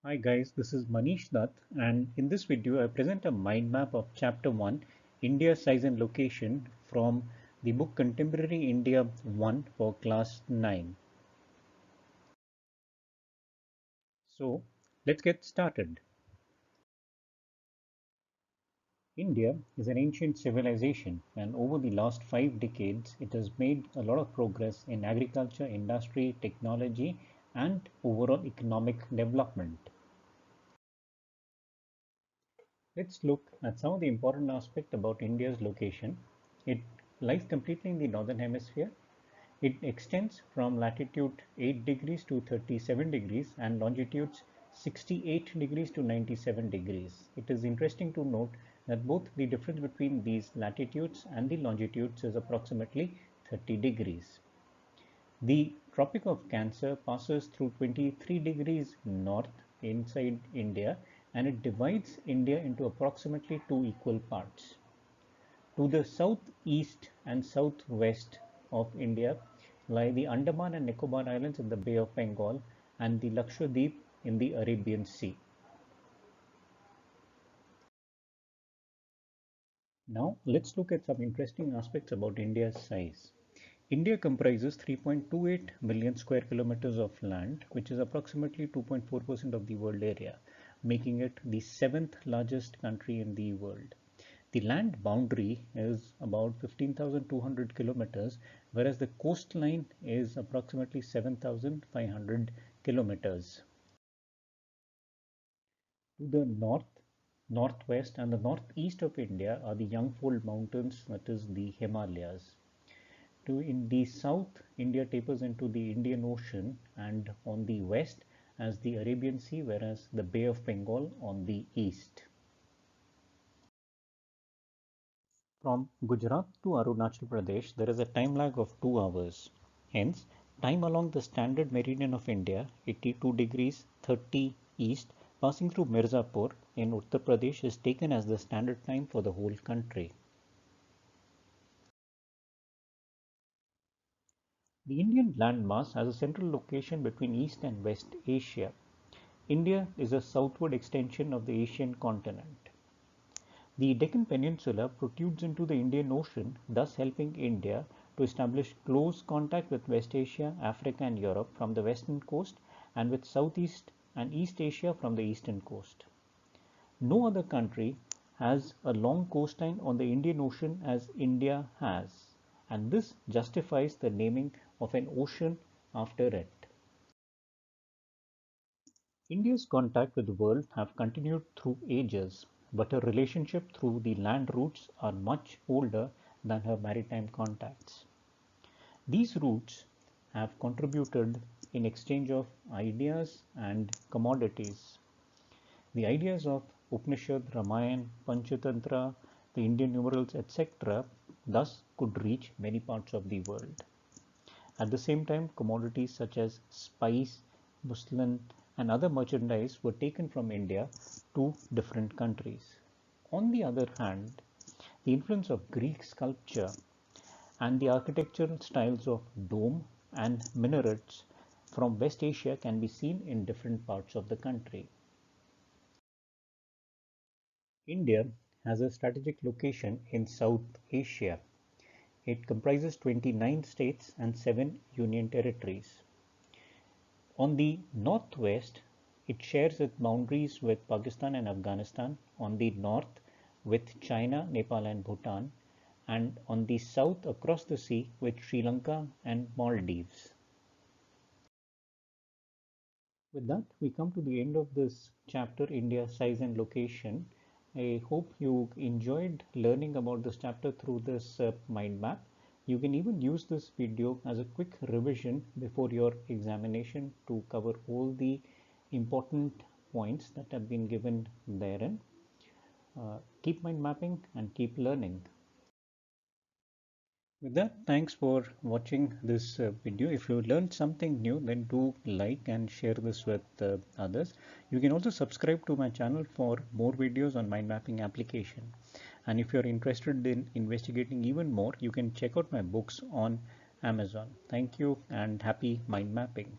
Hi guys, this is Manish Dutt, and in this video I present a mind map of Chapter 1, India Size and Location from the book Contemporary India 1 for Class 9. So let's get started. India is an ancient civilization, and over the last 5 decades it has made a lot of progress in agriculture, industry, technology and overall economic development. Let's look at some of the important aspects about India's location. It lies completely in the northern hemisphere. It extends from latitude 8 degrees to 37 degrees and longitudes 68 degrees to 97 degrees. It is interesting to note that both the difference between these latitudes and the longitudes is approximately 30 degrees. The Tropic of Cancer passes through 23 degrees north inside India, and it divides India into approximately two equal parts. To the southeast and southwest of India lie the Andaman and Nicobar Islands in the Bay of Bengal and the Lakshadweep in the Arabian Sea. Now let's look at some interesting aspects about India's size. India comprises 3.28 million square kilometers of land, which is approximately 2.4% of the world area, making it the seventh largest country in the world. The land boundary is about 15,200 kilometers, whereas the coastline is approximately 7,500 kilometers. To the north, northwest, and the northeast of India are the Youngfold Mountains, that is the Himalayas. In the south, India tapers into the Indian Ocean, and on the west as the Arabian Sea, whereas the Bay of Bengal on the east. From Gujarat to Arunachal Pradesh, there is a time lag of 2 hours. Hence, time along the standard meridian of India, 82 degrees 30 east, passing through Mirzapur in Uttar Pradesh, is taken as the standard time for the whole country. The Indian landmass has a central location between East and West Asia. India is a southward extension of the Asian continent. The Deccan Peninsula protrudes into the Indian Ocean, thus helping India to establish close contact with West Asia, Africa and Europe from the western coast and with Southeast and East Asia from the eastern coast. No other country has a long coastline on the Indian Ocean as India has, and this justifies the naming of an ocean after it. India's contact with the world have continued through ages, but her relationship through the land routes are much older than her maritime contacts. These routes have contributed in exchange of ideas and commodities. The ideas of Upanishad, Ramayana, Panchatantra, the Indian numerals, etc. thus could reach many parts of the world. At the same time, commodities such as spice, muslin, and other merchandise were taken from India to different countries. On the other hand, the influence of Greek sculpture and the architectural styles of dome and minarets from West Asia can be seen in different parts of the country. India has a strategic location in South Asia. It comprises 29 states and 7 union territories. On the northwest, it shares its boundaries with Pakistan and Afghanistan, on the north with China, Nepal and Bhutan, and on the south across the sea with Sri Lanka and Maldives. With that, we come to the end of this chapter, India Size and Location. I hope you enjoyed learning about this chapter through this mind map. You can even use this video as a quick revision before your examination to cover all the important points that have been given therein. Keep mind mapping and keep learning. With that, thanks for watching this video. If you learned something new, then do like and share this with others. You can also subscribe to my channel for more videos on mind mapping application. And if you're interested in investigating even more, you can check out my books on Amazon. Thank you and happy mind mapping.